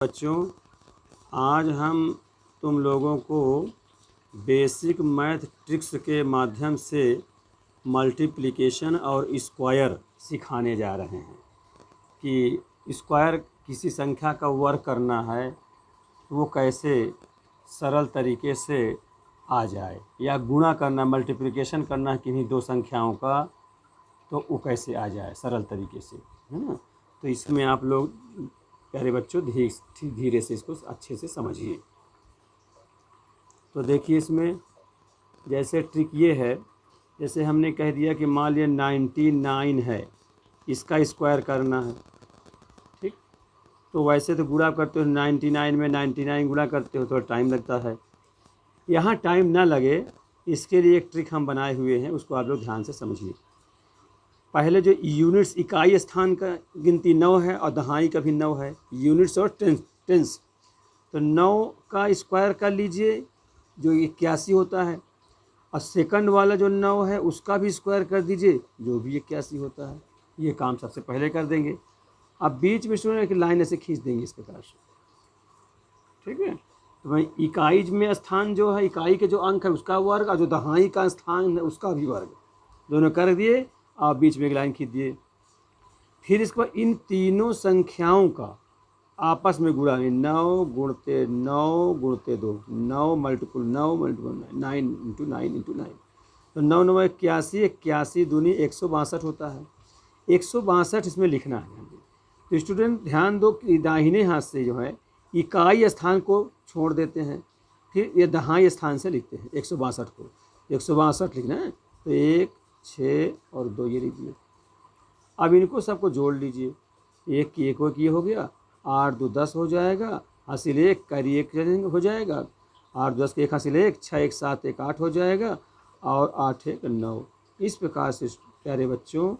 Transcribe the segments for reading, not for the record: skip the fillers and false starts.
बच्चों, आज हम तुम लोगों को बेसिक मैथ ट्रिक्स के माध्यम से मल्टीप्लिकेशन और स्क्वायर सिखाने जा रहे हैं कि स्क्वायर किसी संख्या का वर्ग करना है तो वो कैसे सरल तरीके से आ जाए, या गुणा करना मल्टीप्लिकेशन करना है किन्हीं दो संख्याओं का तो वो कैसे आ जाए सरल तरीके से, है ना। तो इसमें आप लोग प्यारे बच्चों धीरे से इसको अच्छे से समझिए। तो देखिए इसमें जैसे ट्रिक ये है, जैसे हमने कह दिया कि मान लिया 99 है, इसका स्क्वायर करना है, ठीक। तो वैसे तो गुणा करते हो 99 में 99 गुणा करते हो, थोड़ा टाइम लगता है। यहाँ टाइम ना लगे इसके लिए एक ट्रिक हम बनाए हुए हैं, उसको आप लोग ध्यान से समझिए। पहले जो यूनिट्स इकाई स्थान का गिनती 9 है और दहाई का भी 9 है, यूनिट्स और टेंस। तो 9 का स्क्वायर कर लीजिए जो 81 होता है, और सेकंड वाला जो 9 है उसका भी स्क्वायर कर दीजिए जो भी 81 होता है। ये काम सबसे पहले कर देंगे। अब बीच में सुनिए कि लाइन ऐसे खींच देंगे इस प्रकार से, ठीक है। तो भाई इकाई में स्थान जो है, इकाई के जो अंक है उसका वर्ग, और जो दहाई का स्थान है उसका भी वर्ग, दोनों कर दिए। आप बीच में एक लाइन खींच दिए। फिर इसके बाद इन तीनों संख्याओं का आपस में गुणा, 9 गुणते 9 गुणते 2, 9 मल्टीपल 9 मल्टीपल 9 इंटू 9 इंटू 9। तो 9 9 81, 81 दूनी 162 होता है। 162 इसमें लिखना है। तो स्टूडेंट ध्यान दो कि दाहिने हाथ से जो है इकाई स्थान को छोड़ देते हैं, फिर ये दहाई स्थान से लिखते हैं 162 को। 162 लिखना है तो 1 6 और 2 ये लीजिए। अब इनको सबको जोड़ लीजिए। एक की एक ये हो गया, 8 2 10 हो जाएगा, हासिल 1 करी 1 हो जाएगा, 8 10 के 1 हासिल 1, 6 1 7 1 8 हो जाएगा, और 8 1 9। इस प्रकार से प्यारे बच्चों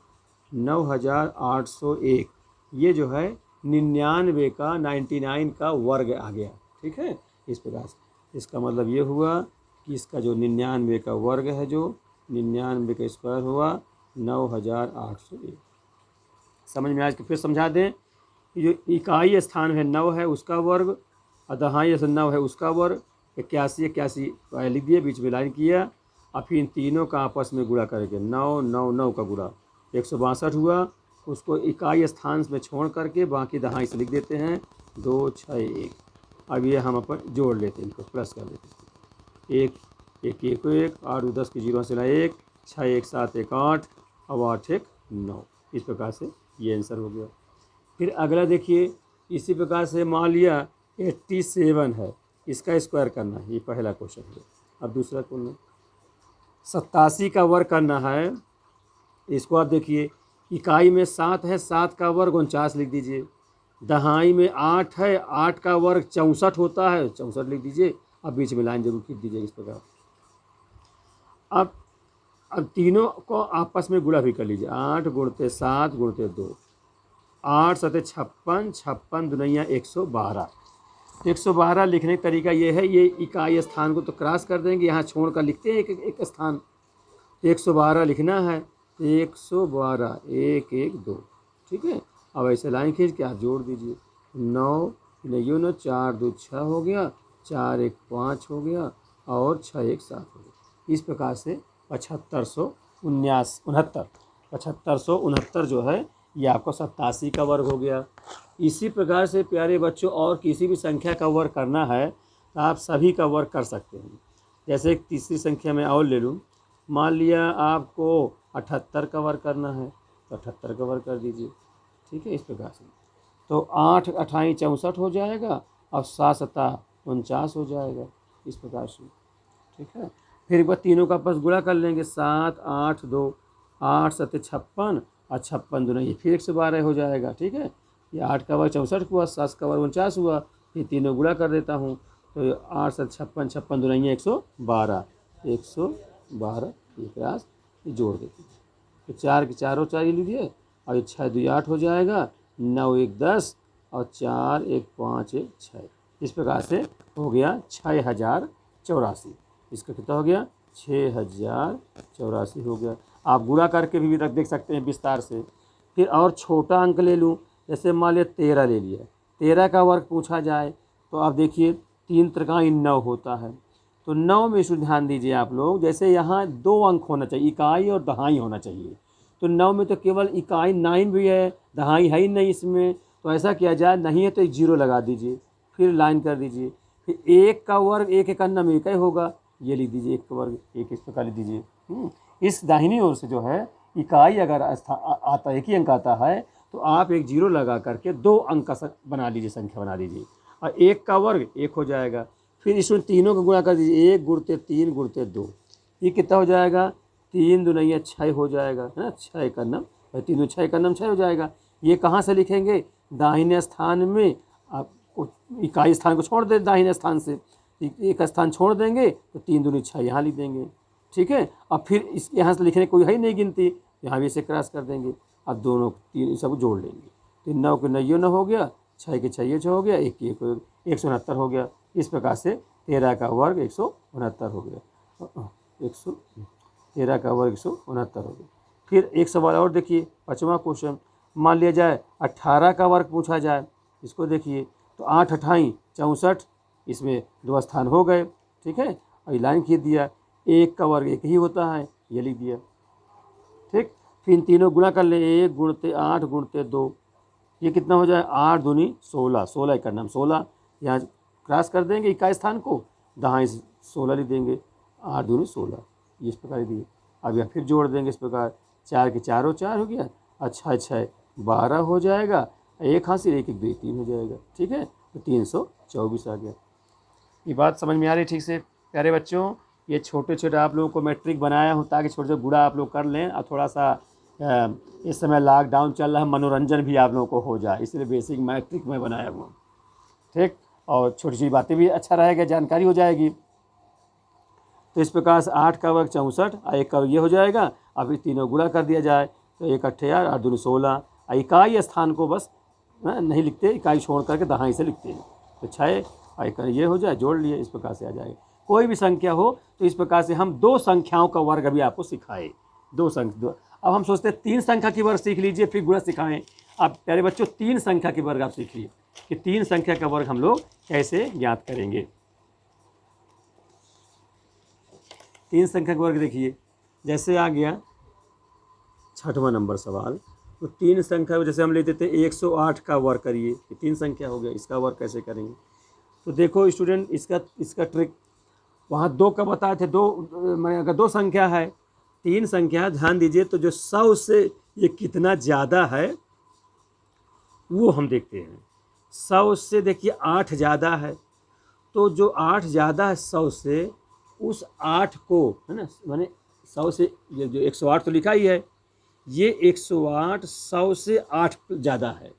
9801 ये जो है 99 का 99 का वर्ग आ गया, ठीक है। इस प्रकार से इसका मतलब ये हुआ कि इसका जो 99 का वर्ग है, जो 99 का स्क्वायर हुआ 9801। समझ में आज फिर समझा दें कि जो इकाई स्थान है 9 है उसका वर्ग, और दहाई 9 है उसका वर्ग, 81 81 लिख दिए, बीच में लाइन किया। और फिर इन तीनों का आपस में गुणा करके 9 9 9 का गुणा 162 हुआ। उसको इकाई स्थान में छोड़ करके बाकी दहाई से लिख देते हैं 2 6 1। अब ये हम अपन जोड़ लेते हैं, इनको प्लस कर देते हैं। 1 1 1 1, 8 10 की 0 से 1, 6 1 7 1 8, और 8 1 9। इस प्रकार से ये आंसर हो गया। फिर अगला देखिए, इसी प्रकार से मान लिया 87 है, इसका स्क्वायर करना है, ये पहला क्वेश्चन है। अब दूसरा क्वेश्चन 87 का वर्ग करना है। इसको आप देखिए, इकाई में 7 है, 7 का वर्ग 49 लिख दीजिए। दहाई में 8 है, 8 का वर्ग 64 होता है, 64 लिख दीजिए। अब बीच में लाइन जरूर खींच दीजिए इस प्रकार। अब तीनों को आपस में गुणा भी कर लीजिए। 8 गुणते 7 गुणते 2, 8 7 56, 56 दुनिया 112। 112 लिखने का तरीका ये है, ये इकाई स्थान को तो क्रॉस कर देंगे, यहाँ छोड़ कर लिखते हैं एक स्थान। 112 लिखना है, 112 1 1 2, ठीक है। अब ऐसे लाइन खींच के आप जोड़ दीजिए। 9 नहीं 9 4 2 6 हो गया, 4 1 5 हो गया, और 6 1 7 हो गया। इस प्रकार से 7569 जो है ये आपको 87 का वर्ग हो गया। इसी प्रकार से प्यारे बच्चों और किसी भी संख्या का वर्ग करना है तो आप सभी का वर्ग कर सकते हैं। जैसे एक तीसरी संख्या में और ले लूँ, मान लिया आपको 78 का वर्ग करना है तो 78 का वर्ग कर दीजिए, ठीक है। इस प्रकार से तो 8 28 64 हो जाएगा, और 7 7 49 हो जाएगा, इस प्रकार से, ठीक है। फिर एक बार तीनों का आपस गुणा कर लेंगे, 7 8 2, 8 7 56, और 56 दूना ये फिर 112 हो जाएगा, ठीक है। ये 8 का वर्ग 64 हुआ, 7 का वर्ग 49 हुआ, फिर तीनों गुणा कर देता हूँ तो 8 7 56, 56 दूना 112, 112 ये प्रयास ये जोड़ देते हैं। तो 4 के 4 ये लीजिए, और ये 6 2 8 हो जाएगा, 9 1 10, और 4 1 5 1 6। इस प्रकार से हो गया 6084। इसका कितना हो गया 6084 हो गया। आप गुणा करके भी रख देख सकते हैं विस्तार से। फिर और छोटा अंक ले लूँ, जैसे मान लिया 13 ले लिया, 13 का वर्ग पूछा जाए तो आप देखिए 3 त्रिकाई 9 होता है। तो 9 में इसको ध्यान दीजिए आप लोग, जैसे यहाँ 2 अंक होना चाहिए, इकाई और दहाई होना चाहिए। तो 9 में तो केवल इकाई 9 भी है, दहाई है ही नहीं इसमें। तो ऐसा किया जाए, नहीं है तो एक 0 लगा दीजिए, फिर लाइन कर दीजिए। फिर 1 का वर्ग 1 एक अन्नम 1 ही होगा, ये लिख दीजिए 1 का वर्ग 1 इस प्रकार लिख दीजिए। इस दाहिनी ओर से जो है इकाई अगर आता एक ही अंक आता है तो आप एक 0 लगा करके 2 अंक का बना लीजिए, संख्या बना लीजिए, और 1 का वर्ग 1 हो जाएगा। फिर इसमें तीनों का गुणा कर दीजिए, 1 गुणते 3 गुणते 2, ये कितना हो जाएगा, 3 दूनिया 6 हो जाएगा, है ना, 6 एक अन्नम, 3 6 एक अन्नम 6 हो जाएगा। ये कहाँ से लिखेंगे, दाहिने स्थान में आपको इकाई स्थान को छोड़ दे, दाहिने स्थान से एक स्थान छोड़ देंगे तो 3 दूनी 6 यहाँ लिख देंगे, ठीक है। अब फिर इस यहाँ से लिखने कोई है ही नहीं गिनती, यहाँ भी इसे क्रॉस कर देंगे। अब दोनों 3 सब जोड़ लेंगे, तो 9 के 9 9 हो गया, 6 के 6 6 हो गया, 1 की 169 हो गया। इस प्रकार से 13 का वर्ग 169 हो गया, 13 का वर्ग 169 हो गया। फिर एक सवाल और देखिए, 5वां क्वेश्चन, मान लिया जाए 18 का वर्ग पूछा जाए, इसको देखिए तो 8 अठाई 64, इसमें 2 स्थान हो गए, ठीक है। और लाइन खींच दिया, 1 का वर्ग 1 ही होता है, ये लिख दिया, ठीक। फिर इन तीनों गुणा कर ले, 1 गुणते 8 गुणते 2, ये कितना हो जाए, 8 दूनी 16, 16 का नाम 16, यहाँ क्रॉस कर देंगे इकाई स्थान को, दहाई 16 लिख देंगे, 8 दूनी 16, इस प्रकार दिए। अब यहाँ फिर जोड़ देंगे इस प्रकार, 4 के 4 4 हो गया, अच्छा 6 12 हो जाएगा, एक हासिल 1 1 2 3 हो जाएगा, ठीक है। तो 324 आ गया। ये बात समझ में आ रही ठीक से प्यारे बच्चों। ये छोटे छोटे आप लोगों को मैट्रिक बनाया हूँ ताकि छोटे छोटे गुणा आप लोग कर लें, और थोड़ा सा इस समय लॉकडाउन चल रहा है, मनोरंजन भी आप लोगों को हो जाए, इसलिए बेसिक मैट्रिक मैं बनाया हूँ, ठीक। और छोटी छोटी बातें भी अच्छा रहेगा, जानकारी हो जाएगी। तो इस प्रकार से 8 का वर्ग 64 और 1 का वर्ग ये हो जाएगा। अभी तीनों गुणा कर दिया जाए तो 1 8 8 दूनी 16, इकाई स्थान को बस नहीं लिखते, इकाई छोड़ करके दहाई से लिखते हैं, तो 6 और ये हो जाए, जोड़ लिए, इस प्रकार से आ जाएगा। कोई भी संख्या हो तो इस प्रकार से हम 2 संख्याओं का वर्ग अभी आपको सिखाए, 2 संख्या। अब हम सोचते हैं 3 संख्या की वर्ग सीख लीजिए, फिर गुणा सिखाएं। अब प्यारे बच्चों 3 संख्या की वर्ग आप सीखिए कि 3 संख्या का वर्ग हम लोग कैसे ज्ञात करेंगे। 3 संख्या का वर्ग देखिए, जैसे आ गया 6वां नंबर सवाल, तो 3 संख्या जैसे हम लेते थे 108 का वर्ग करिए, 3 संख्या हो गया, इसका वर्ग कैसे करेंगे। तो देखो स्टूडेंट, इसका ट्रिक वहाँ 2 का बताए थे, 2 मैंने अगर 2 संख्या है, 3 संख्या ध्यान दीजिए, तो जो 100 से ये कितना ज़्यादा है वो हम देखते हैं। 100 से देखिए 8 ज़्यादा है, तो जो 8 ज़्यादा है 100 से, उस 8 को, है ना, मैंने 100 से ये जो 108 तो लिखा ही है, ये 108 100 से 8 ज़्यादा है,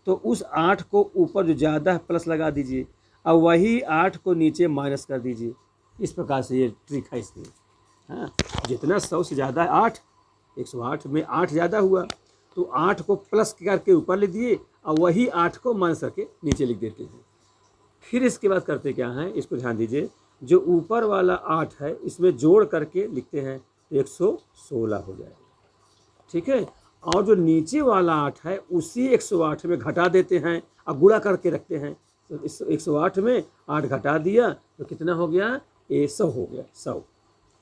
तो उस 8 को ऊपर जो ज़्यादा है प्लस लगा दीजिए, और वही 8 को नीचे माइनस कर दीजिए। इस प्रकार से ये ट्रिक है इसमें। हाँ, जितना 100 से ज़्यादा है 8, 108 में 8 ज़्यादा हुआ, तो 8 को प्लस करके ऊपर लिख दिए, और वही 8 को माइनस करके नीचे लिख देते हैं। फिर इसके बाद करते क्या है, इसको ध्यान दीजिए, जो ऊपर वाला 8 है इसमें जोड़ करके लिखते हैं तो 116 हो जाएगा, ठीक है। और जो नीचे वाला 8 है उसी 108 में घटा देते हैं और गुणा करके रखते हैं, तो इस 108 में 8 घटा दिया तो कितना हो गया, 100 हो गया, 100,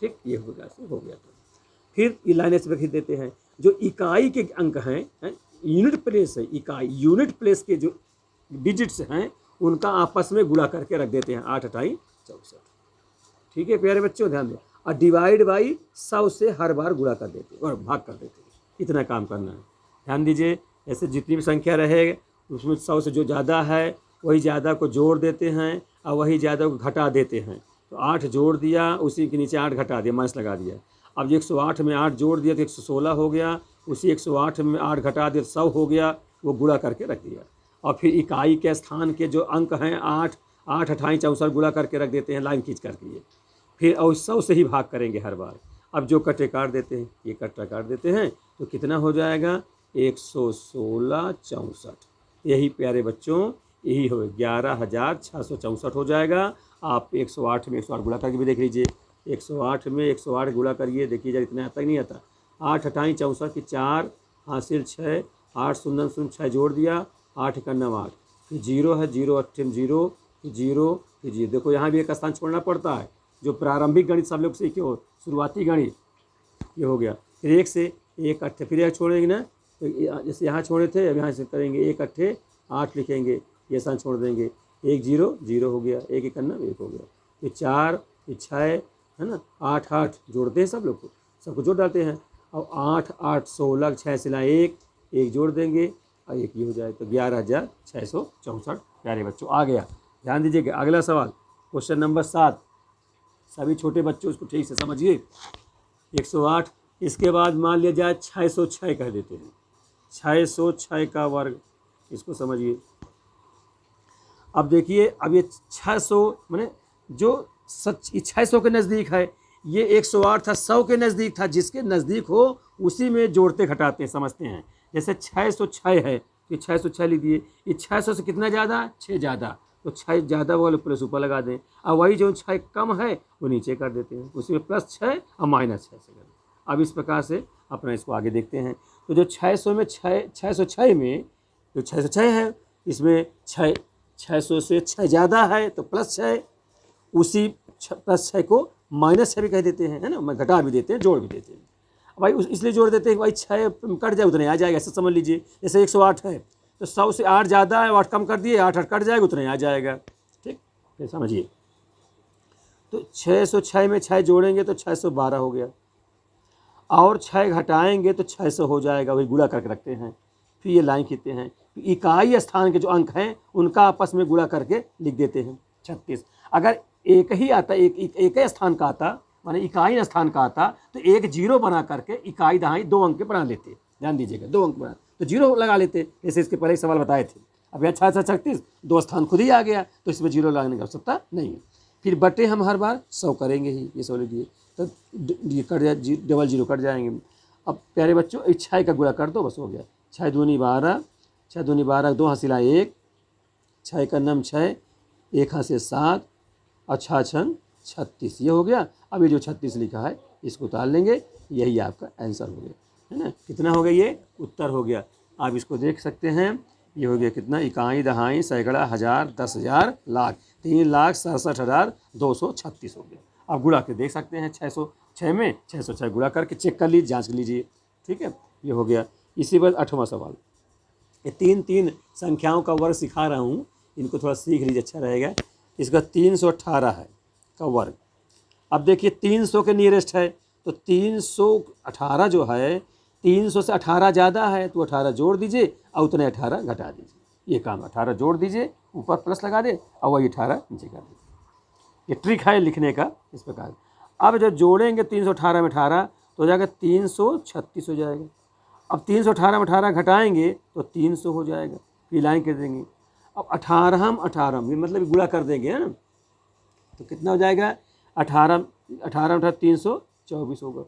ठीक। ये हो गया। तो फिर ये लाइन ऐसे रख देते हैं, जो इकाई के अंक हैं, यूनिट प्लेस है, इकाई यूनिट प्लेस के जो डिजिट्स हैं उनका आपस में गुणा करके रख देते हैं, 8 8 64, ठीक है प्यारे बच्चों, ध्यान दो। और डिवाइड बाई 100 से हर बार गुणा कर देते हैं और भाग कर देते हैं, इतना काम करना है। ध्यान दीजिए, ऐसे जितनी भी संख्या रहे उसमें 100 से जो ज़्यादा है वही ज़्यादा को जोड़ देते हैं और वही ज़्यादा को घटा देते हैं। तो 8 जोड़ दिया, उसी के नीचे 8 घटा दिया, माइनस लगा दिया। अब जो 108 में 8 जोड़ दिया तो 116 हो गया, उसी 108 में 8 घटा दिया 100 हो गया, वो गुणा करके रख दिया। और फिर इकाई के स्थान के जो अंक हैं 8 8 अठाई 64 गुणा करके रख देते हैं, लाइन खींच करके। ये फिर और 100 से ही भाग करेंगे हर बार। अब जो कट्टे काट देते हैं, ये कट्टा काट देते हैं, तो कितना हो जाएगा, 116 64। यही प्यारे बच्चों, यही हो 11,664 हो जाएगा। आप 108 में 108 गुणा करके भी देख लीजिए, 108 में 108 गुणा करिए, देखिए जरा इतना आता ही नहीं आता। 8 अठाई 64 की 4 हासिल 6, 8 शून्य 0 6 जोड़ दिया, 8 का 9 8, ये जीरो है, जीरो अट्ठे में जीरो, ये जीरो, ये जीरो। देखो यहाँ भी एक स्थान छोड़ना पड़ता है, जो प्रारंभिक गणित सब लोग सीखे हो, शुरुआती गणित, ये हो गया। फिर एक से एक अट्ठे, फिर एक छोड़ेंगे ना, तो जैसे यहाँ छोड़े थे, अब यहाँ से करेंगे एक अट्ठे 8 लिखेंगे, ये स्थान छोड़ देंगे, एक जीरो जीरो हो गया, एक एक करना, एक हो गया। ये 4, ये 6 है ना, 8 8 जोड़ते हैं सब लोग को, सबको जोड़ डालते हैं। अब 8 8 16, 6 सिला एक, एक जोड़ देंगे और एक ये हो जाए, तो 11,664। प्यारे बच्चों आ गया। ध्यान दीजिएगा, अगला सवाल क्वेश्चन नंबर 7, सभी छोटे बच्चों इसको ठीक से समझिए। 108, इसके बाद मान लिया जाए 606 कह देते हैं, 606 का वर्ग, इसको समझिए। अब देखिए, अब ये 600 माने जो सच 600 के नज़दीक है, ये 108 था, 100 के नज़दीक था, जिसके नज़दीक हो उसी में जोड़ते घटाते हैं, समझते हैं। जैसे 606 है, तो 606 लिख दिए, ये 600 से कितना ज़्यादा, 6 ज़्यादा, तो 6 ज़्यादा वाले प्लस ऊपर लगा दें, अब वही जो 6 कम है वो नीचे कर देते हैं, उसी में +6 और -6 से कर दें। अब इस प्रकार से अपना इसको आगे देखते हैं। तो जो 600 में 606 में जो 606 है, इसमें 600 से 6 ज़्यादा है तो +6, उसी +6 को -6 भी कह देते हैं, है ना, घटा भी देते हैं, जोड़ भी देते हैं। भाई इसलिए जोड़ देते हैं कि भाई 6 कट जाए उतने आ जाएगा, ऐसा समझ लीजिए। जैसे 108 है तो 100 से 8 ज़्यादा है, 8 कम कर दिए, 8 8 कट जाएगा, उतने आ जाएगा। ठीक, फिर समझिए, तो 606 में 6 जोड़ेंगे तो 612 हो गया, और 6 घटाएंगे तो 600 हो जाएगा, वही गुणा करके रखते हैं। फिर ये लाइन खींचते हैं, इकाई स्थान के जो अंक हैं उनका आपस में गुणा करके लिख देते हैं 36। अगर एक ही आता, एक ही स्थान का आता, माने इकाई स्थान का आता, तो एक जीरो बना करके इकाई दहाई 2 अंक के बना लेते। ध्यान दीजिएगा, 2 अंक बना तो जीरो लगा लेते, जैसे इसके पहले सवाल बताए थे। अब यहाँ 636, 2 स्थान खुद ही आ गया, तो इसमें जीरो लगाने की आवश्यकता नहीं है। फिर बटे हम हर बार 100 करेंगे ही, ये 100 लीजिए, तो ये कट जाए, डबल जीरो कट जाएंगे। अब प्यारे बच्चों, 6 का गुणा कर दो, बस हो गया। 6 दूनी 12, 6 दूनी 12, 2 हासिला 1, 6 का नम 6, 1 हासिल 7 और 6 छन 36, ये हो गया। अब ये जो 36 लिखा है इसको उतार लेंगे, यही आपका आंसर हो गया, है ना। कितना हो गया, ये उत्तर हो गया। आप इसको देख सकते हैं, ये हो गया कितना, इकाई दहाई सैकड़ा हज़ार 10,000 लाख, 3,67,236 हो गया। आप गुणा के देख सकते हैं, 606 में 606 गुणा करके चेक कर लीजिए, जांच लीजिए। ठीक है, ये हो गया। इसी बार 8वां सवाल, ये 3 संख्याओं का वर्ग सिखा रहा हूँ, इनको थोड़ा सीख लीजिए, अच्छा रहेगा। इसका 318 है का वर्ग। अब देखिए 300 के नियरेस्ट है, तो 318 जो है, 300 से 18 ज़्यादा है तो 18 जोड़ दीजिए और उतने 18 घटा दीजिए। ये काम, 18 जोड़ दीजिए, ऊपर प्लस लगा दे और वही 18 नीचे कर दीजिए। ये ट्रिक है लिखने का, इस प्रकार। अब जब जोड़ेंगे 318 में 18 तो हो जाएगा 336 हो जाएगा। अब 318 में 18 घटाएंगे तो 300 हो जाएगा, फिर लाइन कर देंगे। अब 18 में मतलब गुणा कर देंगे, है ना, तो कितना हो जाएगा, 18 324 होगा।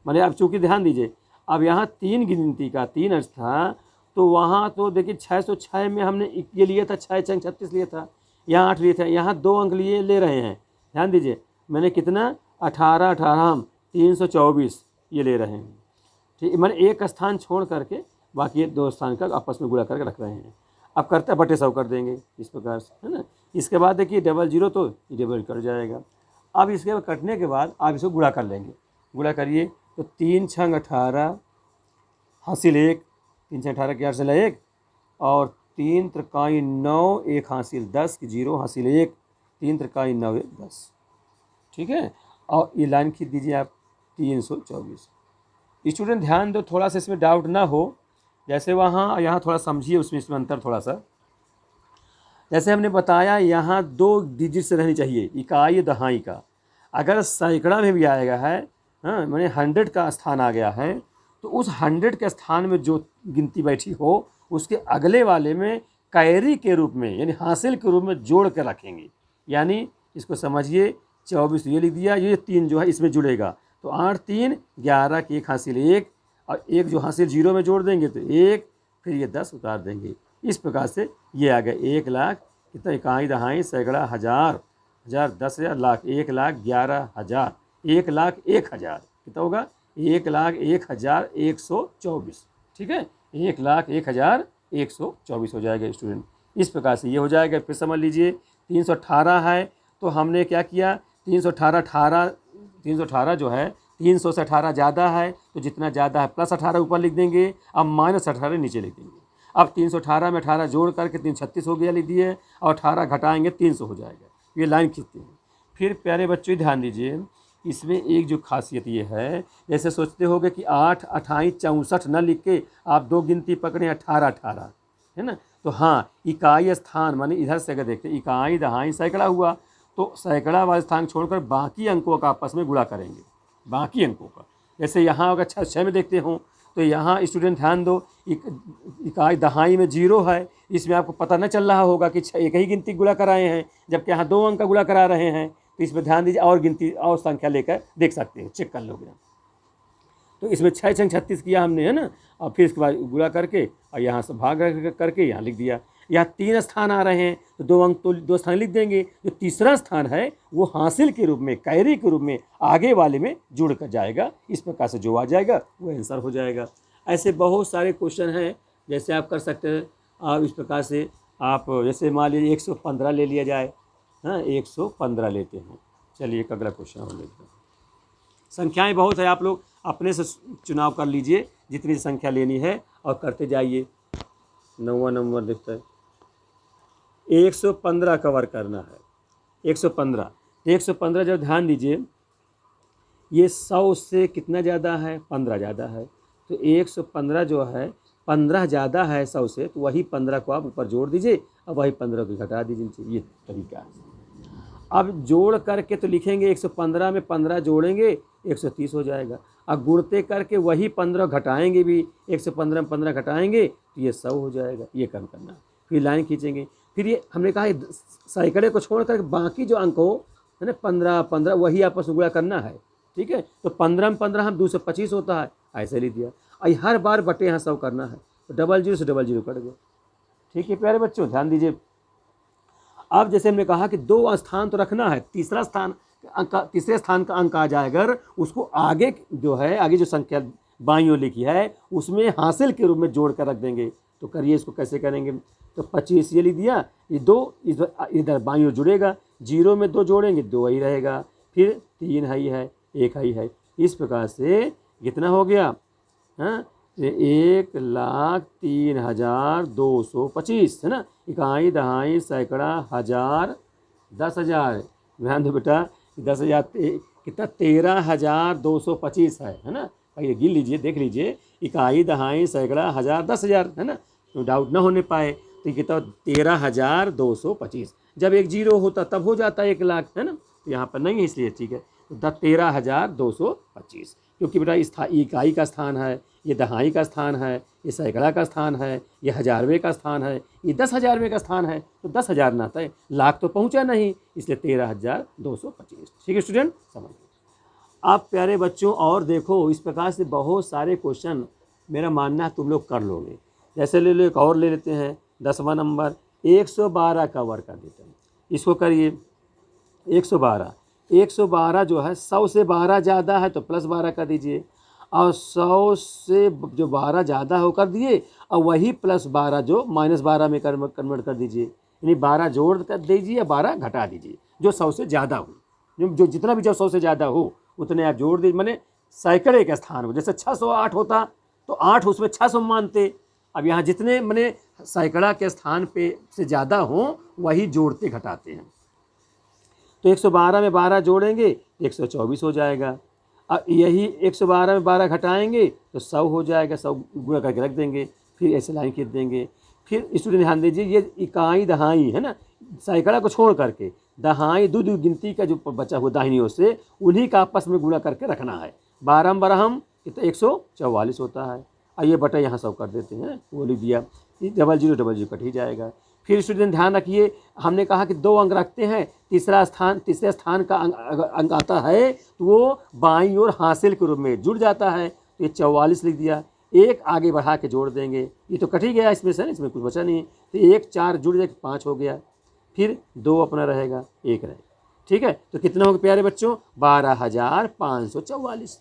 मैंने अब चूँकि ध्यान दीजिए, अब यहाँ 3 गिनती का 3 अर्थ था, तो वहाँ तो देखिए 606 में हमने ये लिया था, 6 छंग 36 लिया था, यहाँ 8 लिए थे, यहाँ 2 अंक लिए ले रहे हैं। ध्यान दीजिए, मैंने कितना 18 324 ये ले रहे हैं। ठीक, मैंने एक स्थान छोड़ करके बाकी 2 स्थान का आपस में गुणा करके रख रहे हैं। अब करते बटे 100 कर देंगे इस प्रकार से, है ना। इसके बाद देखिए डबल जीरो तो डबल कट जाएगा। अब इसके बाद कटने के बाद आप इसको गुणा कर लेंगे, गुणा करिए तो 3 छंग 18 हासिल 1, 3 छंग 18 के 8 से 1 और 3 त्रिकाई 9, 1 हासिल 10 की 0 हासिल 1, 3 त्रिकाई 9 1 10। ठीक है, और ये लाइन खींच दीजिए आप 324। स्टूडेंट ध्यान दो, थोड़ा सा इसमें डाउट ना हो, जैसे वहाँ यहाँ थोड़ा समझिए, उसमें अंतर थोड़ा सा। जैसे हमने बताया यहाँ 2 डिजिट से रहनी चाहिए इकाई दहाई का, अगर सैकड़ा में भी आएगा है, हाँ, मैंने 100 का स्थान आ गया है, तो उस 100 के स्थान में जो गिनती बैठी हो उसके अगले वाले में कैरी के रूप में यानी हासिल के रूप में जोड़ कर रखेंगे। यानी इसको समझिए, 24 ये लिख दिया, ये 3 जो है इसमें जुड़ेगा, तो 8 3 11 की 1 हासिल 1 और 1 जो हासिल 0 में जोड़ देंगे तो 1, फिर ये 10 उतार देंगे। इस प्रकार से ये आ गया 1 लाख, कितना, इकाई दहाई सैकड़ा हज़ार 10,000 लाख, 1,11,000, 1,01,000 कितना होगा, 1,01,124। ठीक है, 1,01,124 हो जाएगा स्टूडेंट। इस प्रकार से ये हो जाएगा। फिर समझ लीजिए 318 है तो हमने क्या किया, 318 जो है 300 से 18 ज़्यादा है तो जितना ज़्यादा है प्लस 18 ऊपर लिख देंगे, अब माइनस 18 नीचे लिख देंगे। अब 318 में 18 जोड़ करके 336 हो गया लिख दिए, और 18 घटाएंगे 300 हो जाएगा। ये लाइन खींचते हैं। फिर प्यारे बच्चों ध्यान दीजिए, इसमें एक जो खासियत ये है, जैसे सोचते होगे कि 8 28 64 न लिख के आप दो गिनती पकड़े 18 18 है ना, तो हाँ इकाई स्थान माने इधर से अगर देखते इकाई दहाई सैकड़ा हुआ तो सैकड़ा वाले स्थान छोड़कर बाकी अंकों का आपस में गुणा करेंगे, बाकी अंकों का। जैसे यहाँ अगर 6 में देखते हो तो यहाँ स्टूडेंट ध्यान दो, इकाई दहाई में 0 है, इसमें आपको पता न चल रहा होगा कि एक ही गिनती गुणा कराए हैं, जबकि यहाँ 2 अंक का गुणा करा रहे हैं। तो इसमें ध्यान दीजिए, और गिनती और संख्या लेकर देख सकते हैं, चेक कर लोगे। तो इसमें 6 6 36 किया हमने, है ना, और फिर इसके बाद गुणा करके और यहाँ से भाग करके यहाँ लिख दिया। यहाँ 3 स्थान आ रहे हैं तो 2 अंक तो 2 स्थान लिख देंगे। जो तीसरा स्थान है वो हासिल के रूप में, कैरी के रूप में आगे वाले में जुड़ कर जाएगा। इस प्रकार से जो आ जाएगा वो आंसर हो जाएगा। ऐसे बहुत सारे क्वेश्चन हैं जैसे आप कर सकते हैं। आप इस प्रकार से आप जैसे मान लीजिए 115 ले लिया जाए, हाँ 115 लेते हैं। चलिए एक अगला क्वेश्चन और लेते हैं। संख्याएं बहुत है, आप लोग अपने से चुनाव कर लीजिए जितनी संख्या लेनी है और करते जाइए। 9वां नंबर लिखता है 115 कवर करना है। 115 जब ध्यान दीजिए, ये 100 से कितना ज़्यादा है, 15 ज़्यादा है। तो 115 जो है 15 ज़्यादा है 100 से, तो वही 15 को आप ऊपर जोड़ दीजिए और वही 15 को घटा दीजिए। ये तरीका है। अब जोड़ करके तो लिखेंगे 115 में 15 जोड़ेंगे 130 हो जाएगा। अब गुणते करके वही 15 घटाएंगे भी, 115 में 15 घटाएंगे तो ये 100 हो जाएगा। ये कम करना, फिर लाइन खींचेंगे। फिर ये हमने कहा सैकड़े को छोड़ कर बाकी जो अंक हो, है ना, 15 15 वही आपस में गुणा करना है। ठीक है, तो 15 में 15 हम 225 होता है, ऐसे लिख दिया। और हर बार बटे यहाँ 100 करना है, तो 00 से 00 कट गया। ठीक है प्यारे बच्चों ध्यान दीजिए। अब जैसे हमने कहा कि 2 स्थान तो रखना है, तीसरे स्थान का अंक आ जाए अगर, उसको आगे जो है, आगे जो संख्या बाईं ओर लिखी है उसमें हासिल के रूप में जोड़ कर रख देंगे। तो करिए इसको कैसे करेंगे। तो 25 ये लिख दिया, ये 2 इधर बाईं ओर जुड़ेगा, 0 में 2 जोड़ेंगे 2 ही रहेगा, फिर 3 है ही है, 1 ही है। इस प्रकार से कितना हो गया, हाँ 1,03,225 है ना। इकाई दहाई सैकड़ा हज़ार 10,000। ध्यान दो बेटा 10,000 कितना 13,225 है ना। ये गिन लीजिए, देख लीजिए, इकाई दहाई सैकड़ा हज़ार 10,000 है ना, तो डाउट ना होने पाए। तो ये कितना 13,225। जब एक 0 होता तब हो जाता 1 लाख, है ना, तो यहाँ पर नहीं है इसलिए ठीक है। तो 13,225, क्योंकि बेटा इकाई का स्थान है, ये दहाई का स्थान है, ये सैकड़ा का स्थान है, ये हज़ारवे का स्थान है, ये 10,000वें का स्थान है। तो 10,000 ना आता है, लाख तो पहुंचा नहीं, इसलिए 13,225। ठीक है स्टूडेंट, समझ लो। आप प्यारे बच्चों और देखो, इस प्रकार से बहुत सारे क्वेश्चन मेरा मानना है तुम लोग कर लोगे। जैसे ले लो, एक और ले लेते हैं 10वां नंबर 112 कवर कर देते हैं। इसको करिए 112 जो है 100 से 12 ज़्यादा है तो प्लस 12 कर दीजिए, और 100 से जो 12 ज़्यादा हो कर दिए, और वही प्लस 12 जो माइनस 12 में कन्वर्ट कर दीजिए। यानी 12 जोड़ कर दीजिए, 12 घटा दीजिए जो 100 से ज़्यादा हो। जो जितना भी जो 100 से ज़्यादा हो उतने आप जोड़ दीजिए। मैंने सैकड़े के स्थान हो, जैसे 608 होता तो 8 उसमें 600 मानते। अब यहाँ जितने मैंने सैकड़ा के स्थान पे से ज़्यादा हों वही जोड़ते घटाते हैं। तो 112 में 12 जोड़ेंगे 124 हो जाएगा। अब यही 112 में 12 घटाएंगे तो 100 हो जाएगा, 100 गुणा करके रख देंगे, फिर ऐसे लाइन खींच देंगे। फिर स्टूडेंट ध्यान दीजिए, ये इकाई दहाई है ना, सैकड़ा को छोड़ करके दहाई दो गिनती का जो बचा हुआ दाहिनी ओर से, उन्हीं का आपस में गुणा करके रखना है। 12 में 12 हम तो 144 होता है। आइए बटा यहाँ 100 कर देते हैं, वो लिख दिया, 00 कट ही जाएगा। फिर स्टूडेंट ध्यान रखिए, हमने कहा कि 2 अंक रखते हैं, तीसरे स्थान का अंक आता है तो वो बाईं ओर हासिल के रूप में जुड़ जाता है। तो ये 44 लिख दिया, 1 आगे बढ़ा के जोड़ देंगे, ये तो कट ही गया इसमें से, इसमें कुछ बचा नहीं है। तो 1 4 जुड़ जाए 5 हो गया, फिर 2 अपना रहेगा, 1 रहेगा। ठीक है, तो कितना होगा प्यारे बच्चों, 12,544।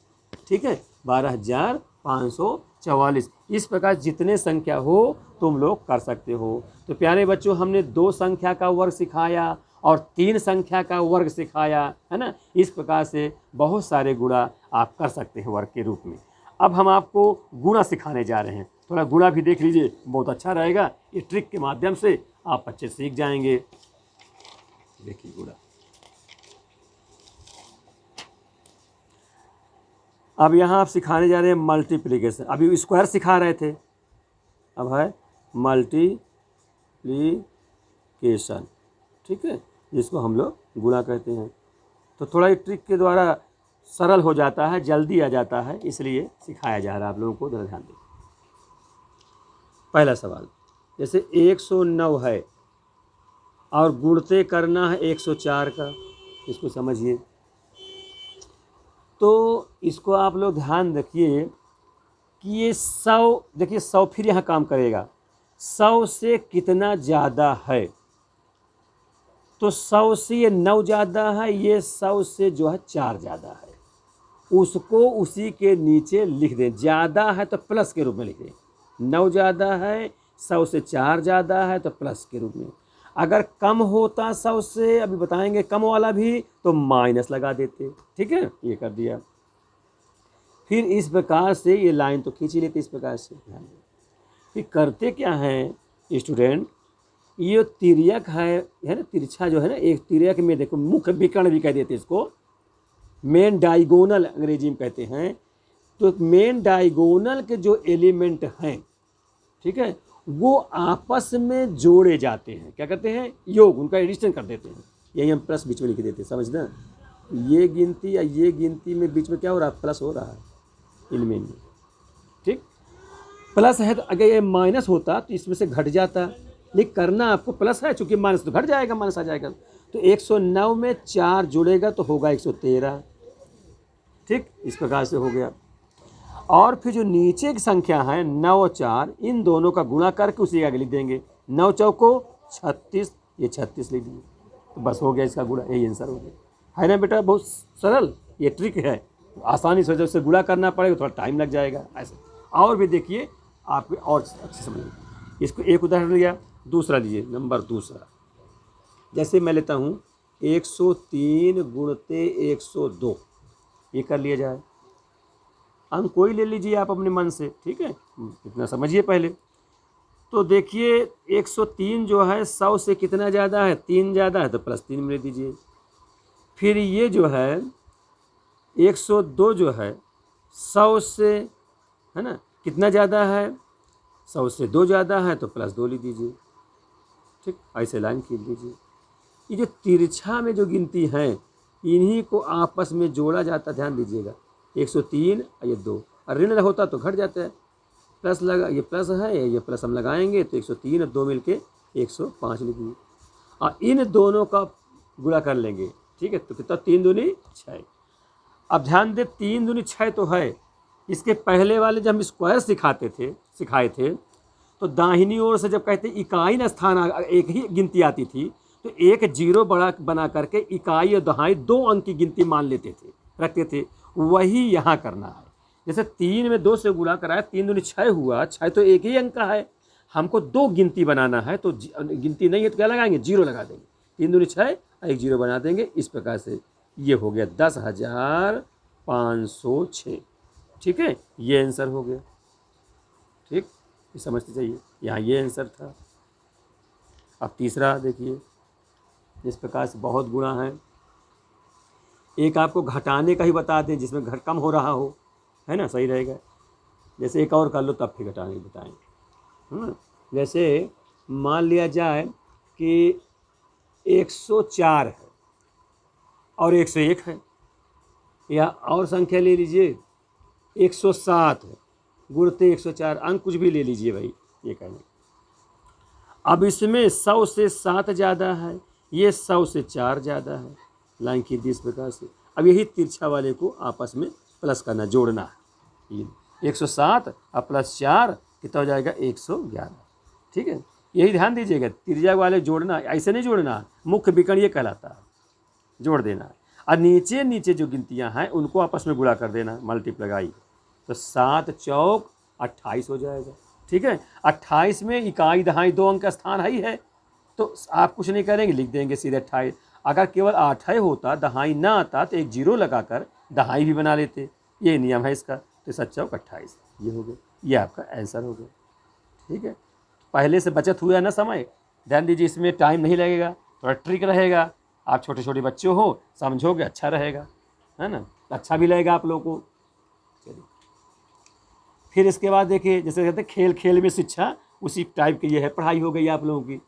ठीक है, 12,000 544। इस प्रकार जितने संख्या हो तुम लोग कर सकते हो। तो प्यारे बच्चों, हमने 2 संख्या का वर्ग सिखाया और 3 संख्या का वर्ग सिखाया, है ना। इस प्रकार से बहुत सारे गुणा आप कर सकते हैं वर्ग के रूप में। अब हम आपको गुणा सिखाने जा रहे हैं। थोड़ा गुणा भी देख लीजिए, बहुत अच्छा रहेगा। ये ट्रिक के माध्यम से आप अच्छे सीख जाएंगे। देखिए गुणा, अब यहाँ आप सिखाने जा रहे हैं मल्टीप्लिकेशन। अभी स्क्वायर सिखा रहे थे, अब है मल्टीप्लिकेशन, ठीक है, जिसको हम लोग गुणा कहते हैं। तो थोड़ा ये ट्रिक के द्वारा सरल हो जाता है, जल्दी आ जाता है, इसलिए सिखाया जा रहा है आप लोगों को, ध्यान दें। पहला सवाल, जैसे 109 है और गुणते करना है 104 का, इसको समझिए। तो इसको आप लोग ध्यान रखिए कि ये 100, देखिए 100 फिर यहाँ काम करेगा। 100 से कितना ज़्यादा है, तो 100 से ये 9 ज़्यादा है, ये 100 से जो है 4 ज़्यादा है, उसको उसी के नीचे लिख दें। ज़्यादा है तो प्लस के रूप में लिख दें। 9 ज़्यादा है, 100 से 4 ज़्यादा है तो प्लस के रूप में। अगर कम होता 100 से, अभी बताएंगे कम वाला भी, तो माइनस लगा देते, ठीक है, ये कर दिया। फिर इस प्रकार से ये लाइन तो खींच ही लेते इस प्रकार से, ध्यान दें। फिर करते क्या है स्टूडेंट, ये तिर्यक है ना, तिरछा जो है ना, एक तिर्यक में देखो मुख्य विकर्ण भी कह देते इसको, मेन डायगोनल अंग्रेजी में कहते हैं। तो मेन डायगोनल के जो एलिमेंट हैं, ठीक है, वो आपस में जोड़े जाते हैं, क्या करते हैं, योग, उनका एडिशन कर देते हैं। यही हम प्लस बीच में लिख देते हैं, समझना। ये गिनती या ये गिनती में बीच में क्या हो रहा है, प्लस हो रहा है इनमें में, ठीक। प्लस है तो अगर ये माइनस होता तो इसमें से घट जाता, लेकिन करना आपको प्लस है, चूंकि माइनस तो घट जाएगा, माइनस आ जाएगा। तो 109 में 4 जुड़ेगा तो होगा 113, ठीक, इस प्रकार से हो गया। और फिर जो नीचे की संख्या है 9 और 4, इन दोनों का गुणा करके उसी आगे लिख देंगे। 9 चौको 36, ये 36 लिख दिए, तो बस हो गया इसका गुणा, यही आंसर हो गया, है ना बेटा। बहुत सरल ये ट्रिक है, आसानी से जब से गुणा करना पड़ेगा थोड़ा टाइम लग जाएगा ऐसे। और भी देखिए आप और अच्छे समझिए। इसको एक उदाहरण लिया, दूसरा लीजिए, नंबर दूसरा। जैसे मैं लेता हूँ 103 गुणते 102, ये कर लिया जाए। अंक कोई ले लीजिए आप अपने मन से, ठीक है, इतना समझिए पहले। तो देखिए 103 जो है 100 से कितना ज़्यादा है, 3 ज़्यादा है, तो +3 में ले दीजिए। फिर ये जो है 102 जो है 100 से, है ना, कितना ज़्यादा है, 100 से 2 ज़्यादा है, तो +2 लिख दीजिए, ठीक, ऐसे लाइन खींच दीजिए। ये जो तिरछा में जो गिनती है, इन्हीं को आपस में जोड़ा जाता, ध्यान दीजिएगा। 103 ये 2, और ऋण होता तो घट जाता है, प्लस लगा, ये प्लस है, ये प्लस हम लगाएंगे तो 103 और 2 मिलके 105 लिखिए, और इन दोनों का गुणा कर लेंगे, ठीक है, तो कितना, 3 दूनी 6। अब ध्यान दे, 3 दूनी 6 तो है। इसके पहले वाले जब हम स्क्वायर सिखाए थे, तो दाहिनी ओर से जब कहते इकाई न स्थान एक ही गिनती आती थी, तो एक जीरो बड़ा बना करके इकाई और दहाई 2 अंक की गिनती मान लेते थे, रखते थे। वही यहाँ करना है। जैसे 3 में 2 से गुणा कराया, 3 दूनी 6 हुआ, 6 तो एक ही अंक का है, हमको 2 गिनती बनाना है, तो गिनती नहीं है तो क्या लगाएंगे, 0 लगा देंगे। 3 दूनी 6, एक 0 बना देंगे। इस प्रकार से ये हो गया 10,506, ठीक है, ये आंसर हो गया, ठीक, ये समझते चाहिए, यहाँ ये आंसर था। अब तीसरा देखिए, इस प्रकार से बहुत गुणा है। एक आपको घटाने का ही बता दें, जिसमें घट कम हो रहा हो, है ना, सही रहेगा। जैसे एक और कर लो तब फिर घटाने बताएंगे। जैसे मान लिया जाए कि 104 है और 101 है, या और संख्या ले लीजिए 107 है, गुणते 104, अंक कुछ भी ले लीजिए भाई, ये कहना। अब इसमें 100 से 7 ज़्यादा है, ये 100 से 4 ज़्यादा है, लाइन की इस प्रकार से। अब यही तिरछा वाले को आपस में प्लस करना, जोड़ना है। ये 107 और +4 कितना हो जाएगा, 111, ठीक है। यही ध्यान दीजिएगा, तिरछा वाले जोड़ना, ऐसे नहीं जोड़ना, मुख्य विकर्ण ये कहलाता है, जोड़ देना है। और नीचे नीचे जो गिनतियां हैं उनको आपस में गुणा कर देना, मल्टीप्लाई। तो 7 चौक 28 हो जाएगा। ठीक है, 28 में इकाई दहाई 2 अंक का स्थान है ही है, तो आप कुछ नहीं करेंगे, लिख देंगे सीधे 28। अगर केवल 8 होता, दहाई ना आता, तो एक जीरो लगाकर दहाई भी बना लेते, ये नियम है इसका। तो 7 चौक 28 ये हो गया, ये आपका आंसर हो गया। ठीक है, पहले से बचत हुआ ना समय, ध्यान दीजिए, इसमें टाइम नहीं लगेगा, थोड़ा ट्रिक रहेगा, आप छोटे छोटे बच्चे हो समझोगे, अच्छा रहेगा, है ना, अच्छा भी लगेगा आप लोगों को। चलिए फिर इसके बाद देखिए, जैसे कहते हैं खेल खेल में शिक्षा, उसी टाइप की ये है, पढ़ाई हो गई आप लोगों की।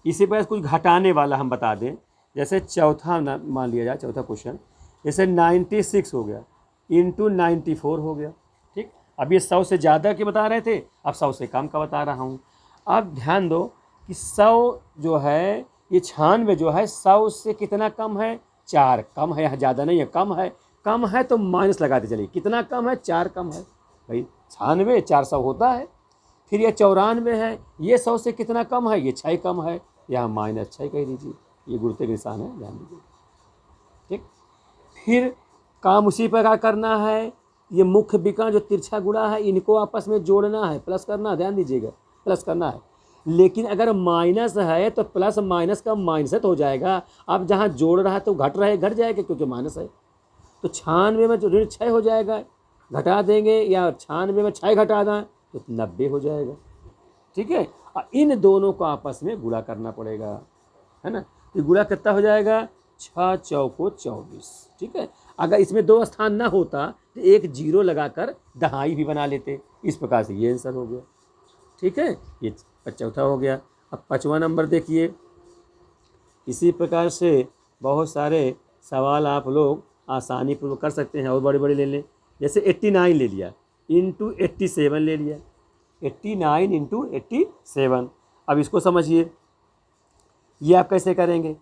इसी पर कुछ घटाने वाला हम बता दें, जैसे चौथा मान लिया जाए, चौथा क्वेश्चन, जैसे 96 हो गया इंटू 94 हो गया। ठीक, अब ये 100 से ज़्यादा के बता रहे थे, अब 100 से कम का बता रहा हूँ। अब ध्यान दो कि 100 जो है, ये 96 जो है 100 से कितना कम है, 4 कम है, यहाँ ज़्यादा नहीं है, कम है तो माइनस लगाते चलिए, कितना कम है, 4 कम है भाई, 96 400 होता है। फिर ये 94 है, ये 100 से कितना कम है, ये 6 कम है, यहाँ -6 कह दीजिए, ये गुणते के निशान है, ध्यान दीजिए। ठीक, फिर काम उसी प्रकार करना है, ये मुख्य विकर्ण जो तिरछा गुणा है, इनको आपस में जोड़ना है, प्लस करना, ध्यान दीजिएगा, प्लस करना है। लेकिन अगर माइनस है तो प्लस माइनस का माइनस हो जाएगा, अब जहाँ जोड़ रहा है तो घट जाएगा क्योंकि माइनस है। तो 96 में जो ऋण 6 हो जाएगा, घटा देंगे, या 96 में 6 घटा दें तो 90 हो जाएगा। ठीक है, और इन दोनों को आपस में गुणा करना पड़ेगा, है ना, तो गुणा कितना हो जाएगा, 6 चौको 24। ठीक है, अगर इसमें 2 स्थान ना होता तो एक जीरो लगाकर दहाई भी बना लेते, इस प्रकार से ये आंसर हो गया। ठीक है, ये चौथा हो गया। अब 5वां नंबर देखिए, इसी प्रकार से बहुत सारे सवाल आप लोग आसानी पूर्वक कर सकते हैं, और बड़े बड़े ले लें, जैसे 89 ले लिया इंटू 87 ले लिया, 89 इंटू 87। अब इसको समझिए, ये आप कैसे करेंगे,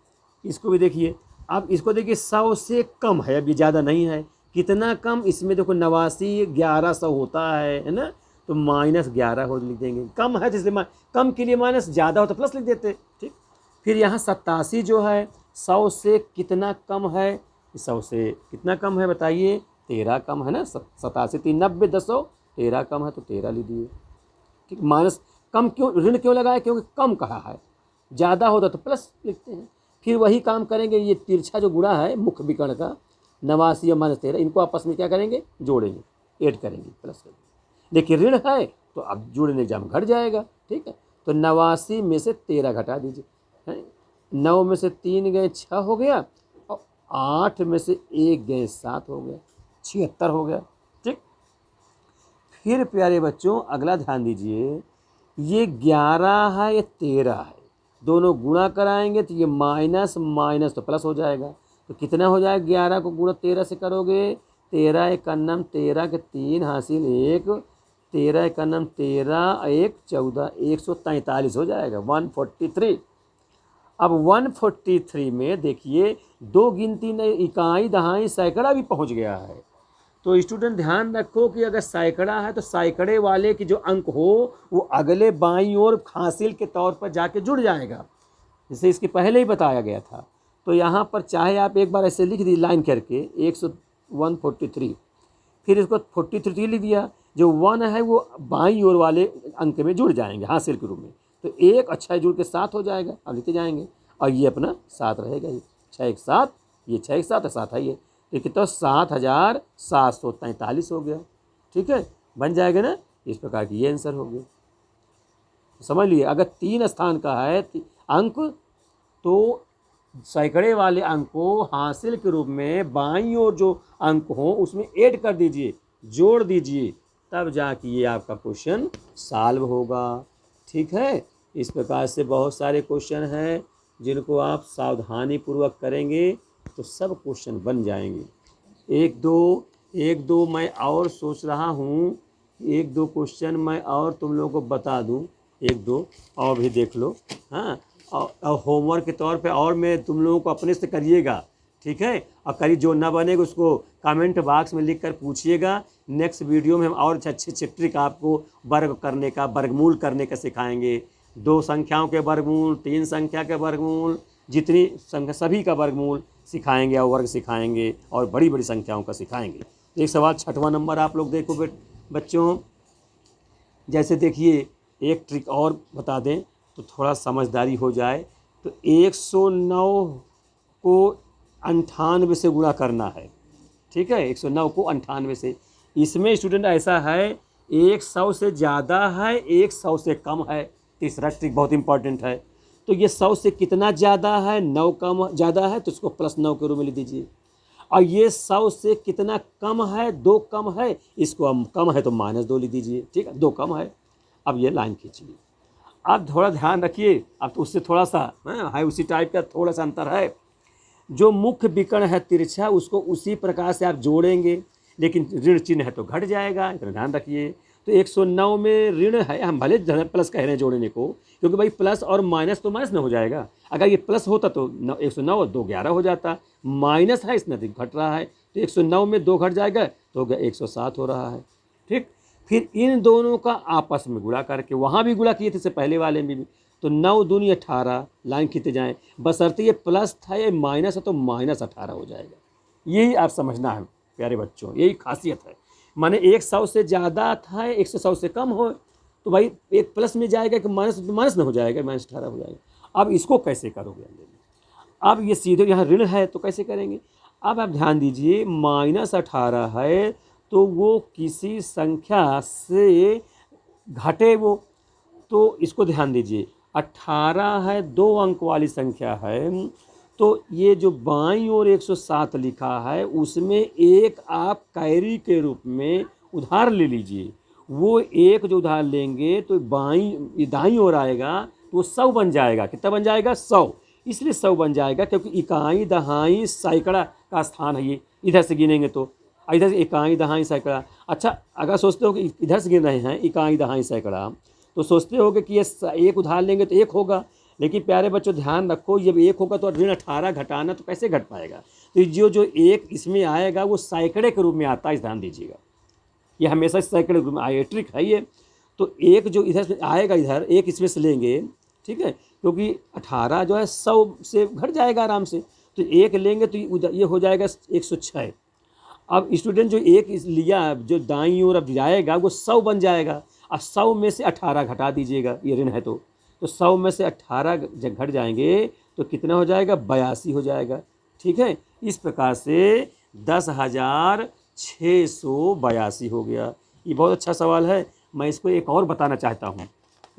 इसको भी देखिए। अब इसको देखिए, 100 से कम है, अब ये ज़्यादा नहीं है, कितना कम, इसमें देखो 89 1100 होता है ना, तो -11 हो लिख देंगे, कम है तो इसलिए कम के लिए माइनस, ज़्यादा हो तो प्लस लिख देते। ठीक, फिर यहाँ 87 जो है 100 से कितना कम है, 100 से कितना कम है बताइए, 13 कम है ना, 87 3 90 10 13 कम है तो 13 लिख दिए। ठीक, माइनस कम क्यों, ऋण क्यों लगाया, क्योंकि कम कहा है, ज़्यादा होता तो प्लस लिखते हैं। फिर वही काम करेंगे, ये तिरछा जो गुणा है मुख्य विकर्ण का, 89 और -13, इनको आपस में क्या करेंगे, जोड़ेंगे, ऐड करेंगे, प्लस करेंगे। देखिए ऋण है तो अब जोड़ने एग्जाम घट जाएगा। ठीक है, तो 89 में से 13 घटा दीजिए, है 9 में से 3 गए 6 हो गया, और 8 में से 1 गए 7 हो गया, 76 हो गया। ठीक, फिर प्यारे बच्चों अगला ध्यान दीजिए, ये 11 है, ये 13 है, दोनों गुणा कराएंगे तो ये माइनस माइनस तो प्लस हो जाएगा, तो कितना हो जाएगा, 11 को गुणा 13 से करोगे, 13 एक अन्नम 13 के 3 हासिल 1, 13 एक अन्नम 13 1 14, 143 हो जाएगा, 143। अब 143 में देखिए 2 गिनती नहीं, इकाई दहाई सैकड़ा भी पहुंच गया है। तो स्टूडेंट ध्यान रखो कि अगर सैकड़ा है तो सैकड़े वाले की जो अंक हो वो अगले बाईं ओर हासिल के तौर पर जाके जुड़ जाएगा, जैसे इसके पहले ही बताया गया था। तो यहाँ पर चाहे आप एक बार ऐसे लिख दी लाइन करके 143, फिर इसको 43 लिख दिया, जो 1 है वो बाईं ओर वाले अंक में जुड़ जाएंगे हासिल के रूप में, तो एक अच्छा जुड़ के 7 हो जाएगा, अब लिखते जाएंगे, और ये अपना 7 रहेगा, ये 6 1 7, ये 6 1 7 7 है, ये तो 7743 हो गया। ठीक है, बन जाएगा ना, इस प्रकार की ये आंसर हो गया। समझ लिए, अगर 3 स्थान का है अंक तो सैकड़े वाले अंक को हासिल के रूप में बाईं ओर जो अंक हो उसमें ऐड कर दीजिए, जोड़ दीजिए, तब जाके ये आपका क्वेश्चन सॉल्व होगा। ठीक है, इस प्रकार से बहुत सारे क्वेश्चन हैं जिनको आप सावधानी पूर्वक करेंगे तो सब क्वेश्चन बन जाएंगे। एक दो मैं और सोच रहा हूँ, 1-2 क्वेश्चन मैं और तुम लोगों को बता दूँ, 1-2 और भी देख लो, हाँ, और होमवर्क के तौर पे और मैं तुम लोगों को अपने से करिएगा। ठीक है, और करी जो ना बनेगा उसको कमेंट बॉक्स में लिख कर पूछिएगा। नेक्स्ट वीडियो में हम और अच्छे ट्रिक आपको वर्ग करने का, वर्गमूल करने का सिखाएंगे। 2 संख्याओं के वर्गमूल, 3 संख्या के वर्गमूल, जितनी संख्या सभी का वर्गमूल सिखाएंगे और वर्ग सिखाएंगे, और बड़ी बड़ी संख्याओं का सिखाएंगे। एक सवाल 6वां नंबर आप लोग देखो बच्चों जैसे देखिए एक ट्रिक और बता दें तो थोड़ा समझदारी हो जाए। तो 109 को 98 से गुणा करना है, ठीक है, 109 को 98 से। इसमें स्टूडेंट ऐसा है 100 से ज़्यादा है, 100 से कम है। तीसरा ट्रिक बहुत इंपॉर्टेंट है। तो ये 100 से कितना ज़्यादा है, 9 कम ज़्यादा है तो इसको +9 के रूप में लिख दीजिए। और ये 100 से कितना कम है, 2 कम है, इसको हम कम है तो -2 लिख दीजिए, ठीक है, 2 कम है। अब ये लाइन खींचिए। अब थोड़ा ध्यान रखिए, अब तो उससे थोड़ा सा है उसी टाइप का थोड़ा सा अंतर है। जो मुख्य विकर्ण है तिरछा उसको उसी प्रकार से आप जोड़ेंगे, लेकिन ऋण चिन्ह है तो घट जाएगा, इतना ध्यान रखिए। तो 109 में ऋण है, हम भले प्लस कह रहे हैं जोड़ने को, क्योंकि भाई प्लस और माइनस तो माइनस में हो जाएगा। अगर ये प्लस होता तो 109 और 2 11 हो जाता, माइनस है इसमें घट रहा है, तो 109 में 2 घट जाएगा तो 107 हो रहा है, ठीक। फिर इन दोनों का आपस में गुणा करके, वहाँ भी गुणा किए थे इससे पहले वाले में भी, तो 9 दूनी 18, लाइन खींचते जाएँ, बशर्ते ये प्लस था या माइनस है तो -18 हो जाएगा। यही आप समझना है प्यारे बच्चों, यही खासियत है। माने 100 से ज़्यादा था, 100 से कम हो तो भाई एक प्लस में जाएगा कि माइनस में हो जाएगा, -18 हो जाएगा। अब इसको कैसे करोगे? अब ये सीधे यहाँ ऋण है तो कैसे करेंगे? अब आप ध्यान दीजिए, -18 है तो वो किसी संख्या से घटे वो, तो इसको ध्यान दीजिए। 18 है, 2 अंक वाली संख्या है, तो ये जो बाईं ओर 107 लिखा है उसमें एक आप कैरी के रूप में उधार ले लीजिए। वो एक जो उधार लेंगे तो बाईं दाईं ओर आएगा तो वो 100 बन जाएगा। कितना बन जाएगा? 100। इसलिए 100 बन जाएगा क्योंकि इकाई दहाई सैकड़ा का स्थान है ये, इधर से गिनेंगे तो इधर से इकाई दहाई सैकड़ा। अच्छा, अगर सोचते हो कि इधर से गिन रहे हैं इकाई दहाई सैकड़ा तो सोचते हो कि ये एक उधार लेंगे तो एक होगा, लेकिन प्यारे बच्चों ध्यान रखो, जब एक होगा तो ऋण 18 घटाना तो कैसे घट पाएगा? तो जो एक इसमें आएगा वो सैकड़े के रूप में आता है, इस ध्यान दीजिएगा, ये हमेशा सैकड़े के रूप में आए, ट्रिक है ये। तो एक जो इधर से आएगा, इधर एक इसमें से लेंगे, ठीक है, क्योंकि 18 जो है 100 से घट जाएगा आराम से, तो एक लेंगे तो ये हो जाएगा 106। अब स्टूडेंट जो एक लिया जो दाईं ओर अब जाएगा वो 100 बन जाएगा, और 100 में से 18 घटा दीजिएगा, ये ऋण है तो 100 में से 18 जब घट जाएंगे तो कितना हो जाएगा? 82 हो जाएगा, ठीक है। इस प्रकार से 10,682 हो गया। ये बहुत अच्छा सवाल है। मैं इसको एक और बताना चाहता हूँ,